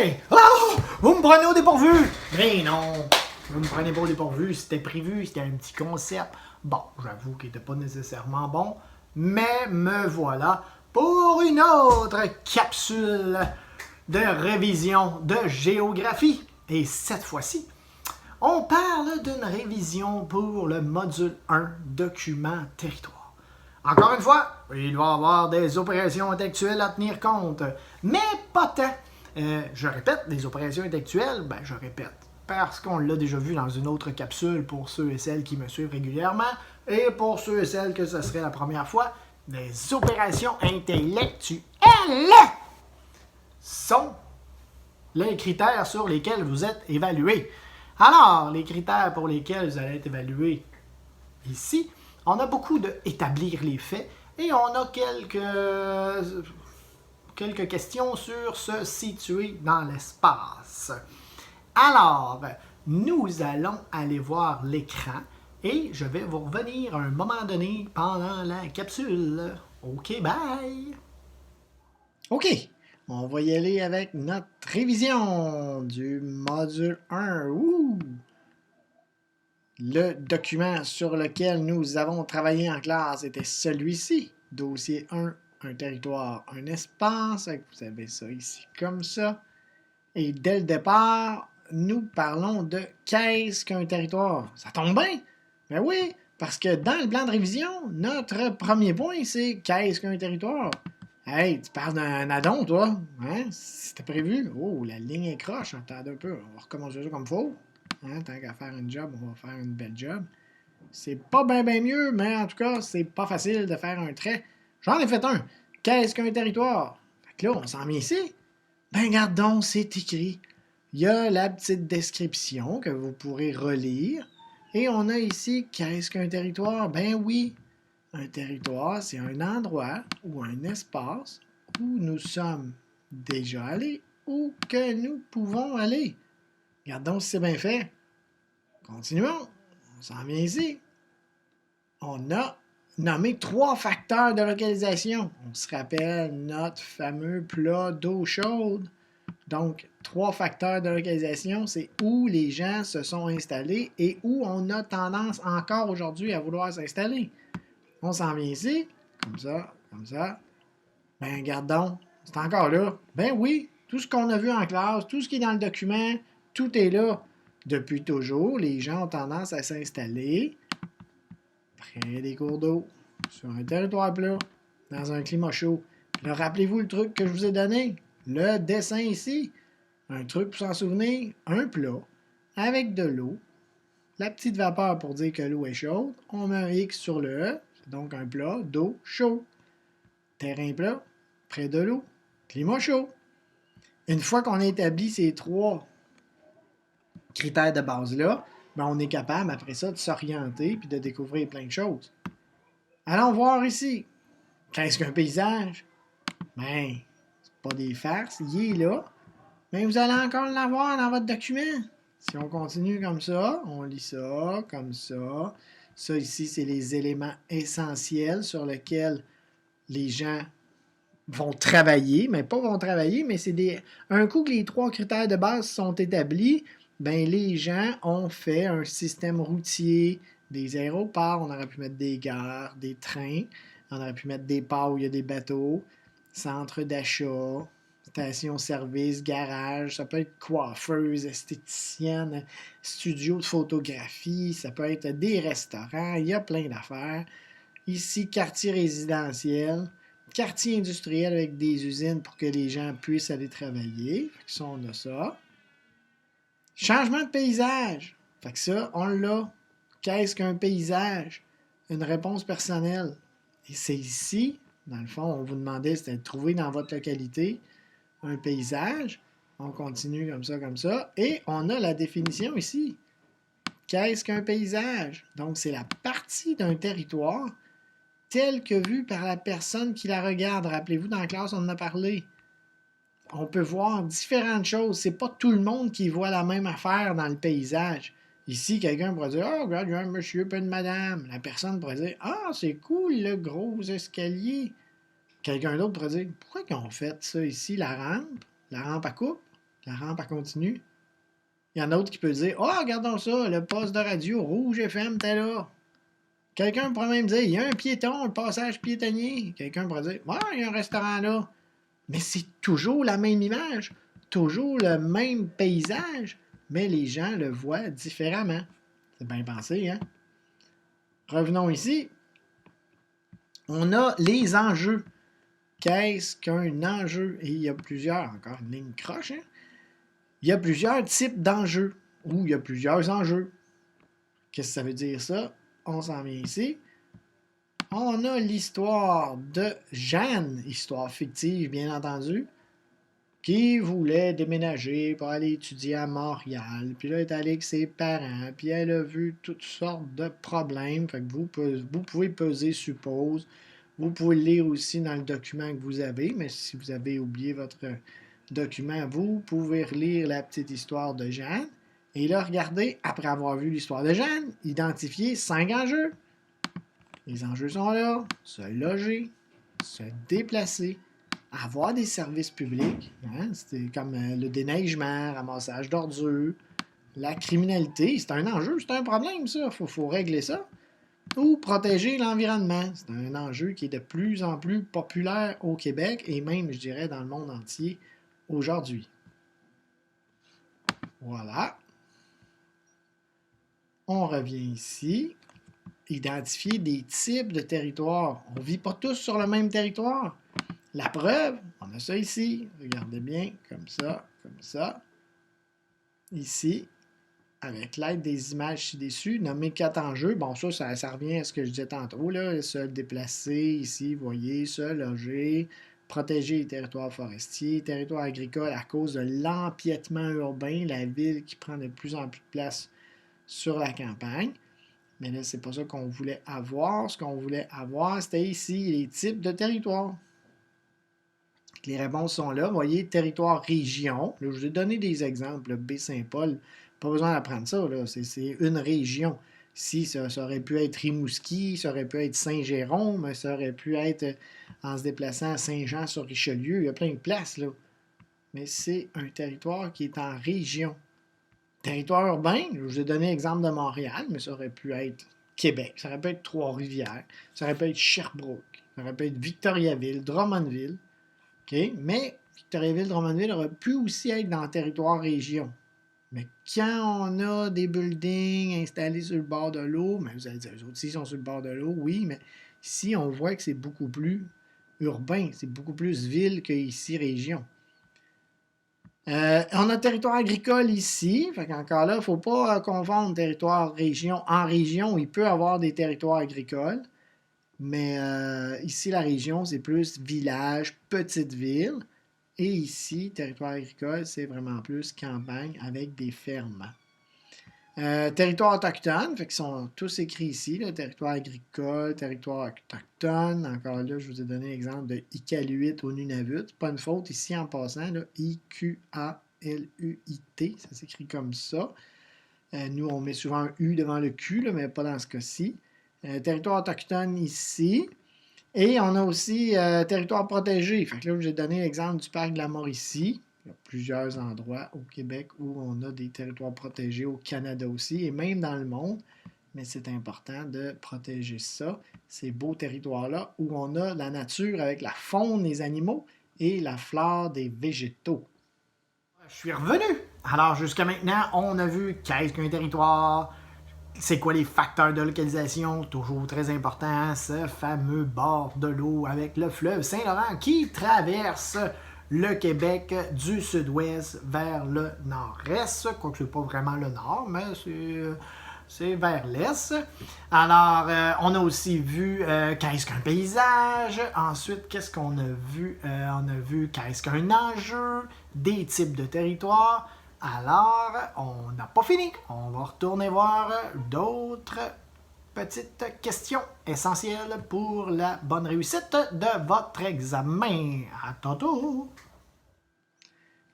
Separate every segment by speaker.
Speaker 1: Hey! Oh! Vous me prenez au dépourvu! Mais non! Vous me prenez pas au dépourvu, c'était prévu, c'était un petit concept. Bon, j'avoue qu'il n'était pas nécessairement bon, mais me voilà pour une autre capsule de révision de géographie. Et cette fois-ci, on parle d'une révision pour le module 1, document territoire. Encore une fois, il va y avoir des opérations intellectuelles à tenir compte, mais pas tant. Je répète, des opérations intellectuelles, je répète, parce qu'on l'a déjà vu dans une autre capsule pour ceux et celles qui me suivent régulièrement, et pour ceux et celles que ce serait la première fois, des opérations intellectuelles sont les critères sur lesquels vous êtes évalué. Alors, les critères pour lesquels vous allez être évalué ici, on a beaucoup de établir les faits et on a quelques questions sur se situer dans l'espace. Alors, nous allons aller voir l'écran et je vais vous revenir à un moment donné pendant la capsule. OK, bye! OK, on va y aller avec notre révision du module 1. Ouh! Le document sur lequel nous avons travaillé en classe était celui-ci. Dossier 1, un territoire, un espace. Vous avez ça ici comme ça. Et dès le départ, nous parlons de qu'est-ce qu'un territoire. Ça tombe bien? Ben oui, parce que dans le plan de révision, notre premier point, c'est qu'est-ce qu'un territoire. Hey, tu parles d'un addon, toi? Hein? C'était prévu? Oh, la ligne est croche. Attends un peu. On va recommencer ça comme faut. Hein? Tant qu'à faire une job, on va faire une belle job. C'est pas bien mieux, mais en tout cas, c'est pas facile de faire un trait. J'en ai fait un. Qu'est-ce qu'un territoire? Fait que là, on s'en vient ici. Ben, regarde donc, c'est écrit. Il y a la petite description que vous pourrez relire. Et on a ici, qu'est-ce qu'un territoire? Ben oui, un territoire, c'est un endroit ou un espace où nous sommes déjà allés ou que nous pouvons aller. Regardons si c'est bien fait. Continuons. On s'en vient ici. On a nommé 3 facteurs de localisation. On se rappelle notre fameux plat d'eau chaude. Donc, 3 facteurs de localisation, c'est où les gens se sont installés et où on a tendance encore aujourd'hui à vouloir s'installer. On s'en vient ici, comme ça, comme ça. Ben, regardons, c'est encore là. Ben oui, tout ce qu'on a vu en classe, tout ce qui est dans le document, tout est là. Depuis toujours, les gens ont tendance à s'installer près des cours d'eau, sur un territoire plat, dans un climat chaud. Là, rappelez-vous le truc que je vous ai donné, le dessin ici. Un truc pour s'en souvenir, un plat avec de l'eau, la petite vapeur pour dire que l'eau est chaude, on met un X sur le E, c'est donc un plat d'eau chaud. Terrain plat, près de l'eau, climat chaud. Une fois qu'on a établi ces 3 critères de base-là, ben on est capable après ça de s'orienter et de découvrir plein de choses. Allons voir ici. Qu'est-ce qu'un paysage? Ben, c'est pas des farces, il est là. Mais vous allez encore l'avoir dans votre document. Si on continue comme ça, on lit ça, comme ça. Ça ici, c'est les éléments essentiels sur lesquels les gens vont travailler, mais pas vont travailler, mais c'est des. Un coup que les 3 critères de base sont établis, ben les gens ont fait un système routier, des aéroports, on aurait pu mettre des gares, des trains, on aurait pu mettre des ports où il y a des bateaux, centres d'achat, station-service, garage, ça peut être coiffeuse, esthéticienne, studio de photographie, ça peut être des restaurants, il y a plein d'affaires. Ici, quartier résidentiel, quartier industriel avec des usines pour que les gens puissent aller travailler. Fait que ça, on a ça. Changement de paysage. Fait que ça, on l'a. Qu'est-ce qu'un paysage? Une réponse personnelle. Et c'est ici, dans le fond, on vous demandait, c'était de trouver dans votre localité un paysage. On continue comme ça, comme ça. Et on a la définition ici. Qu'est-ce qu'un paysage? Donc, c'est la partie d'un territoire tel que vu par la personne qui la regarde. Rappelez-vous, dans la classe, on en a parlé. On peut voir différentes choses. C'est pas tout le monde qui voit la même affaire dans le paysage. Ici, quelqu'un pourrait dire « Ah, regarde, il y a un monsieur et une madame. » La personne pourrait dire « Ah, c'est cool, le gros escalier. » Quelqu'un d'autre pourrait dire « Pourquoi ils ont fait ça ici, la rampe à coupe? La rampe, elle continue. Il y en a d'autres qui peuvent dire, ah, regardons ça, le poste de radio, Rouge FM, t'es là. Quelqu'un pourrait même dire, il y a un piéton, le passage piétonnier. Quelqu'un pourrait dire, ouais, il y a un restaurant là. Mais c'est toujours la même image, toujours le même paysage, mais les gens le voient différemment. C'est bien pensé, hein? Revenons ici. On a les enjeux. Qu'est-ce qu'un enjeu? Et il y a plusieurs, encore une ligne croche, hein? Il y a plusieurs types d'enjeux, ou il y a plusieurs enjeux. Qu'est-ce que ça veut dire ça? On s'en vient ici. On a l'histoire de Jeanne, histoire fictive bien entendu, qui voulait déménager pour aller étudier à Montréal. Puis là, elle est allée avec ses parents, puis elle a vu toutes sortes de problèmes. Fait que vous pouvez peser suppose. Vous pouvez le lire aussi dans le document que vous avez, mais si vous avez oublié votre document, vous pouvez relire la petite histoire de Jeanne. Et là, regardez, après avoir vu l'histoire de Jeanne, identifiez 5 enjeux. Les enjeux sont là, se loger, se déplacer, avoir des services publics, hein, c'était comme le déneigement, ramassage d'ordures, la criminalité, c'est un enjeu, c'est un problème ça, faut régler ça. Ou protéger l'environnement, c'est un enjeu qui est de plus en plus populaire au Québec et même, je dirais, dans le monde entier aujourd'hui. Voilà. On revient ici. Identifier des types de territoires. On ne vit pas tous sur le même territoire. La preuve, on a ça ici. Regardez bien, comme ça. Ici, avec l'aide des images ci-dessus, nommer 4 enjeux. Bon, ça revient à ce que je disais tantôt. Là. Se déplacer, ici, vous voyez, se loger, protéger les territoires forestiers, territoires agricoles à cause de l'empiètement urbain, la ville qui prend de plus en plus de place sur la campagne. Mais là, c'est pas ça qu'on voulait avoir. Ce qu'on voulait avoir, c'était ici, les types de territoires. Les réponses sont là. Vous voyez, territoire-région. Là, je vous ai donné des exemples. Baie-Saint-Paul, pas besoin d'apprendre ça. Là. C'est une région. Si ça aurait pu être Rimouski, ça aurait pu être Saint-Jérôme, ça aurait pu être en se déplaçant à Saint-Jean-sur-Richelieu. Il y a plein de places, là. Mais c'est un territoire qui est en région. Territoire urbain, je vous ai donné l'exemple de Montréal, mais ça aurait pu être Québec, ça aurait pu être Trois-Rivières, ça aurait pu être Sherbrooke, ça aurait pu être Victoriaville, Drummondville. Okay? Mais Victoriaville, Drummondville aurait pu aussi être dans le territoire région. Mais quand on a des buildings installés sur le bord de l'eau, mais vous allez dire, les autres ici sont sur le bord de l'eau, oui, mais ici, on voit que c'est beaucoup plus urbain, c'est beaucoup plus ville qu'ici région. On a territoire agricole ici. Fait qu'encore là, il ne faut pas confondre territoire-région. En région, il peut y avoir des territoires agricoles. Mais ici, la région, c'est plus village, petite ville. Et ici, territoire agricole, c'est vraiment plus campagne avec des fermes. Territoire autochtone, fait qu'ils sont tous écrits ici, là, territoire agricole, territoire autochtone. Encore là, je vous ai donné l'exemple de Iqaluit au Nunavut. Pas une faute ici en passant, là, I-Q-A-L-U-I-T, ça s'écrit comme ça. Nous, on met souvent un U devant le Q, là, mais pas dans ce cas-ci. Territoire autochtone ici. Et on a aussi territoire protégé. Fait que là, j'ai donné l'exemple du parc de la Mauricie. Il y a plusieurs endroits au Québec où on a des territoires protégés, au Canada aussi, et même dans le monde. Mais c'est important de protéger ça, ces beaux territoires-là, où on a la nature avec la faune des animaux et la flore des végétaux. Je suis revenu! Alors, jusqu'à maintenant, on a vu qu'est-ce qu'un territoire, c'est quoi les facteurs de localisation, toujours très important, ce fameux bord de l'eau avec le fleuve Saint-Laurent qui traverse le Québec du sud-ouest vers le nord-est, quoique c'est pas vraiment le nord, mais c'est vers l'est. Alors, on a aussi vu qu'est-ce qu'un paysage. Ensuite, qu'est-ce qu'on a vu? On a vu qu'est-ce qu'un enjeu, des types de territoires. Alors, on n'a pas fini. On va retourner voir d'autres petites questions essentielles pour la bonne réussite de votre examen. À tantôt!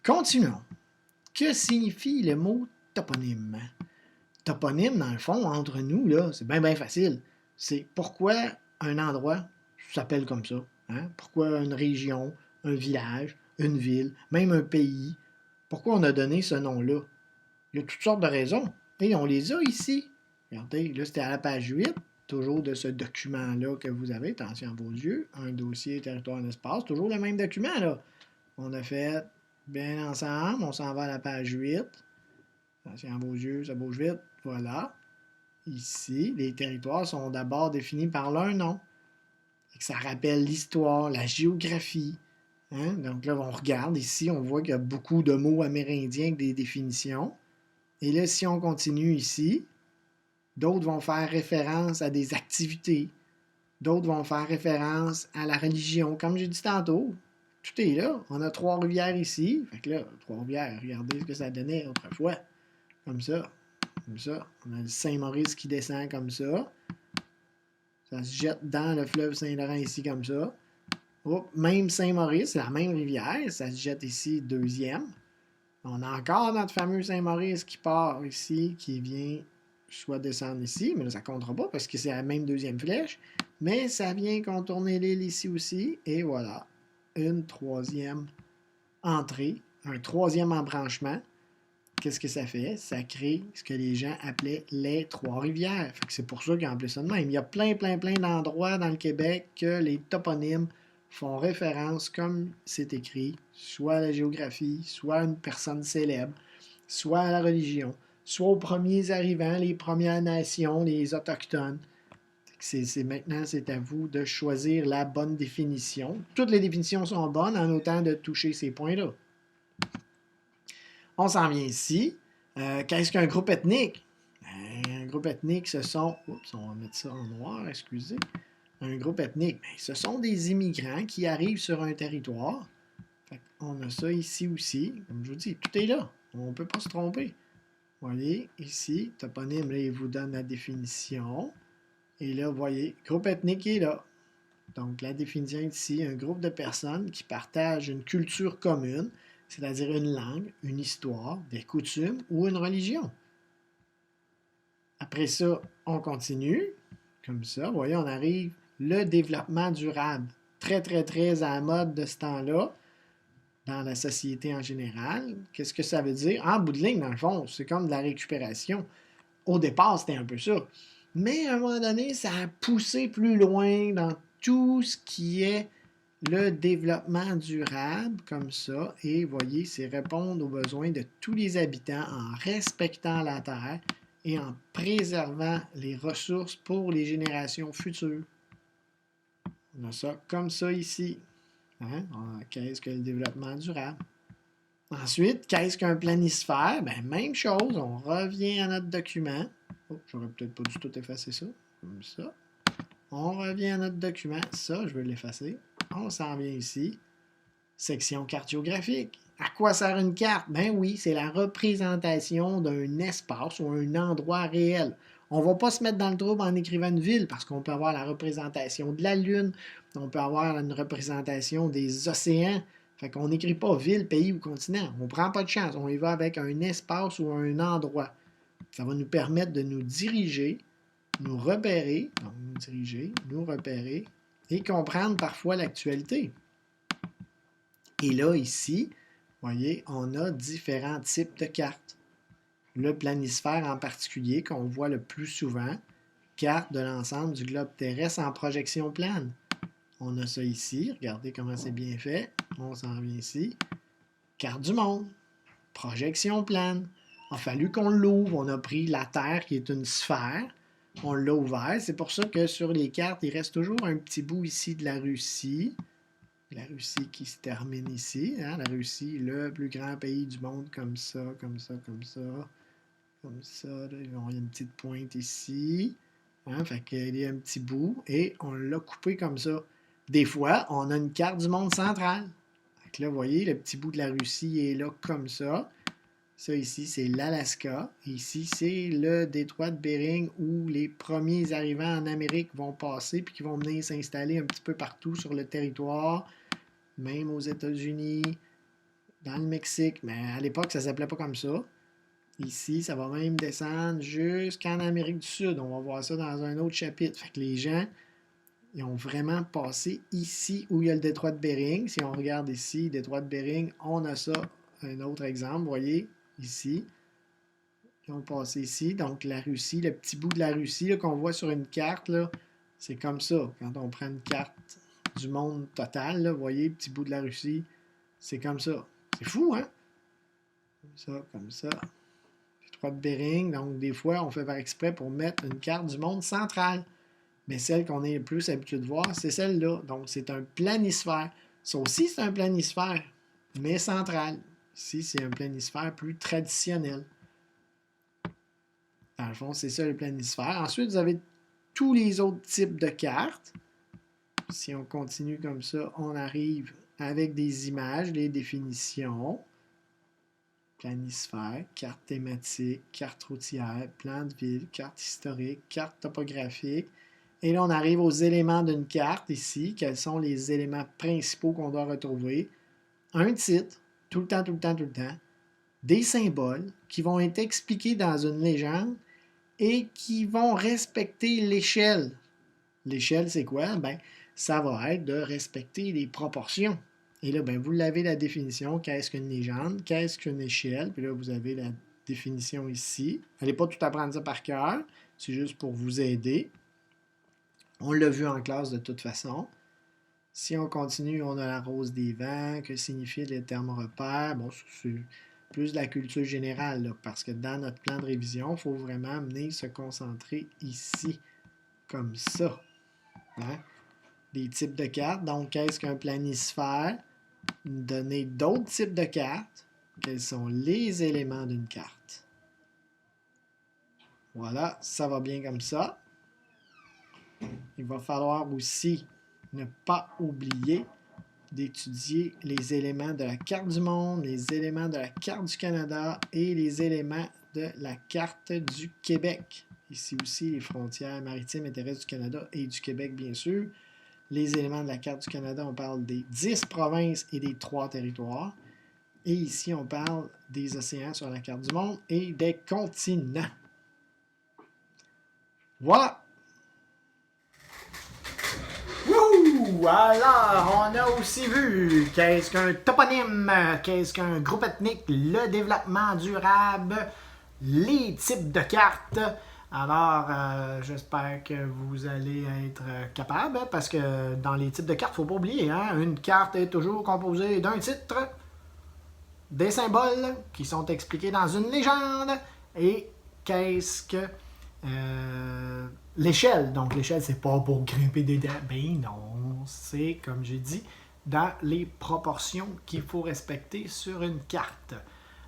Speaker 1: Continuons. Que signifie le mot toponyme? Toponyme, dans le fond, entre nous, là, c'est bien facile. C'est pourquoi un endroit s'appelle comme ça. Hein? Pourquoi une région, un village, une ville, même un pays, Pourquoi on a donné ce nom-là? Il y a toutes sortes de raisons. Et on les a ici. Regardez, là, c'était à la page 8, toujours de ce document-là que vous avez. Attention à vos yeux. Un dossier, territoire, un espace. Toujours le même document, là. On a fait bien ensemble. On s'en va à la page 8. Attention à vos yeux, ça bouge vite. Voilà. Ici, les territoires sont d'abord définis par leur nom. Ça rappelle l'histoire, la géographie. Hein? Donc là, on regarde ici, on voit qu'il y a beaucoup de mots amérindiens avec des définitions. Et là, si on continue ici, d'autres vont faire référence à des activités. D'autres vont faire référence à la religion. Comme j'ai dit tantôt, tout est là. On a Trois-Rivières ici. Fait que là, Trois-Rivières, regardez ce que ça donnait autrefois. Comme ça. Comme ça. On a le Saint-Maurice qui descend comme ça. Ça se jette dans le fleuve Saint-Laurent ici comme ça. Oups, même Saint-Maurice, c'est la même rivière. Ça se jette ici deuxième. On a encore notre fameux Saint-Maurice qui part ici, qui vient soit descendre ici, mais là, ça ne comptera pas parce que c'est la même deuxième flèche. Mais ça vient contourner l'île ici aussi. Et voilà, une troisième entrée, un troisième embranchement. Qu'est-ce que ça fait? Ça crée ce que les gens appelaient les Trois-Rivières. C'est pour ça qu'ils ont appelé ça de même. Il y a plein d'endroits dans le Québec que les toponymes font référence, comme c'est écrit, soit à la géographie, soit à une personne célèbre, soit à la religion, soit aux premiers arrivants, les Premières Nations, les Autochtones. Maintenant, c'est à vous de choisir la bonne définition. Toutes les définitions sont bonnes en autant de toucher ces points-là. On s'en vient ici. Qu'est-ce qu'un groupe ethnique? Un groupe ethnique, ce sont... Oups, on va mettre ça en noir, excusez. Un groupe ethnique, ce sont des immigrants qui arrivent sur un territoire. On a ça ici aussi. Comme je vous dis, tout est là. On ne peut pas se tromper. Vous voyez, ici, toponyme, là, il vous donne la définition. Et là, vous voyez, groupe ethnique est là. Donc, la définition est ici, un groupe de personnes qui partagent une culture commune, c'est-à-dire une langue, une histoire, des coutumes ou une religion. Après ça, on continue. Comme ça, vous voyez, on arrive le développement durable. Très à la mode de ce temps-là, dans la société en général. Qu'est-ce que ça veut dire? En bout de ligne, dans le fond, c'est comme de la récupération. Au départ, c'était un peu ça. Mais à un moment donné, ça a poussé plus loin dans tout ce qui est le développement durable, comme ça. Et voyez, c'est répondre aux besoins de tous les habitants en respectant la Terre et en préservant les ressources pour les générations futures. On a ça comme ça ici. Hein? Qu'est-ce que le développement durable? Ensuite, qu'est-ce qu'un planisphère? Ben, même chose, on revient à notre document. Oh, j'aurais peut-être pas du tout effacé ça. Comme ça. On revient à notre document. Ça, je vais l'effacer. On s'en vient ici. Section cartographique. À quoi sert une carte? Ben oui, c'est la représentation d'un espace ou un endroit réel. On ne va pas se mettre dans le trouble en écrivant une ville parce qu'on peut avoir la représentation de la Lune, on peut avoir une représentation des océans. Fait qu'on n'écrit pas ville, pays ou continent. On ne prend pas de chance. On y va avec un espace ou un endroit. Ça va nous permettre de nous diriger, nous repérer, donc nous diriger, nous repérer et comprendre parfois l'actualité. Et là, ici, vous voyez, on a différents types de cartes. Le planisphère en particulier, qu'on voit le plus souvent, carte de l'ensemble du globe terrestre en projection plane. On a ça ici, regardez comment c'est bien fait. On s'en vient ici. Carte du monde, projection plane. Il a fallu qu'on l'ouvre. On a pris la Terre qui est une sphère. On l'a ouvert. C'est pour ça que sur les cartes, il reste toujours un petit bout ici de la Russie. La Russie qui se termine ici. Hein? La Russie, le plus grand pays du monde, comme ça, comme ça, comme ça. Comme ça. Là, il y a une petite pointe ici. Hein? Fait qu'il y a un petit bout. Et on l'a coupé comme ça. Des fois, on a une carte du monde central. Fait là, vous voyez, le petit bout de la Russie est là comme ça. Ça ici, c'est l'Alaska. Ici, c'est le détroit de Bering où les premiers arrivants en Amérique vont passer puis qui vont venir s'installer un petit peu partout sur le territoire, même aux États-Unis, dans le Mexique. Mais à l'époque, ça ne s'appelait pas comme ça. Ici, ça va même descendre jusqu'en Amérique du Sud. On va voir ça dans un autre chapitre. Fait que les gens, ils ont vraiment passé ici où il y a le détroit de Bering. Si on regarde ici, le détroit de Bering, on a ça un autre exemple, vous voyez, ici. Ils ont passé ici. Donc, la Russie, le petit bout de la Russie qu'on voit sur une carte, c'est comme ça. Quand on prend une carte du monde total, là, vous voyez, le petit bout de la Russie, c'est comme ça. C'est fou, hein? Comme ça, comme ça. Détroit de Bering. Donc, des fois, on fait par exprès pour mettre une carte du monde central. Mais celle qu'on est le plus habitué de voir, c'est celle-là. Donc, c'est un planisphère. Ça aussi, c'est un planisphère, mais central. Ici, c'est un planisphère plus traditionnel. Dans le fond, c'est ça le planisphère. Ensuite, vous avez tous les autres types de cartes. Si on continue comme ça, on arrive avec des images, des définitions. Planisphère, carte thématique, carte routière, plan de ville, carte historique, carte topographique. Et là, on arrive aux éléments d'une carte ici. Quels sont les éléments principaux qu'on doit retrouver? Un titre, tout le temps, tout le temps, tout le temps. Des symboles qui vont être expliqués dans une légende et qui vont respecter l'échelle. L'échelle, c'est quoi? Ben, ça va être de respecter les proportions. Et là, ben, vous l'avez la définition. Qu'est-ce qu'une légende? Qu'est-ce qu'une échelle? Puis là, vous avez la définition ici. N'allez pas tout apprendre ça par cœur. C'est juste pour vous aider. On l'a vu en classe de toute façon. Si on continue, on a la rose des vents. Que signifient les termes repères? Bon, c'est plus de la culture générale, là, parce que dans notre plan de révision, il faut vraiment venir se concentrer ici, comme ça. Hein? Les types de cartes. Donc, qu'est-ce qu'un planisphère? Donner d'autres types de cartes. Quels sont les éléments d'une carte? Voilà, ça va bien comme ça. Il va falloir aussi ne pas oublier d'étudier les éléments de la carte du monde, les éléments de la carte du Canada et les éléments de la carte du Québec. Ici aussi, les frontières maritimes et terrestres du Canada et du Québec, bien sûr. Les éléments de la carte du Canada, on parle des 10 provinces et des 3 territoires. Et ici, on parle des océans sur la carte du monde et des continents. Voilà! Wouh! Alors, on a aussi vu qu'est-ce qu'un toponyme, qu'est-ce qu'un groupe ethnique, le développement durable, les types de cartes. Alors, j'espère que vous allez être capable, parce que dans les types de cartes, il ne faut pas oublier, hein, une carte est toujours composée d'un titre, des symboles qui sont expliqués dans une légende, et qu'est-ce que l'échelle. Donc, l'échelle, c'est pas pour grimper des dents. Ben non, c'est, comme j'ai dit, dans les proportions qu'il faut respecter sur une carte.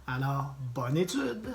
Speaker 1: Alors, bonne étude!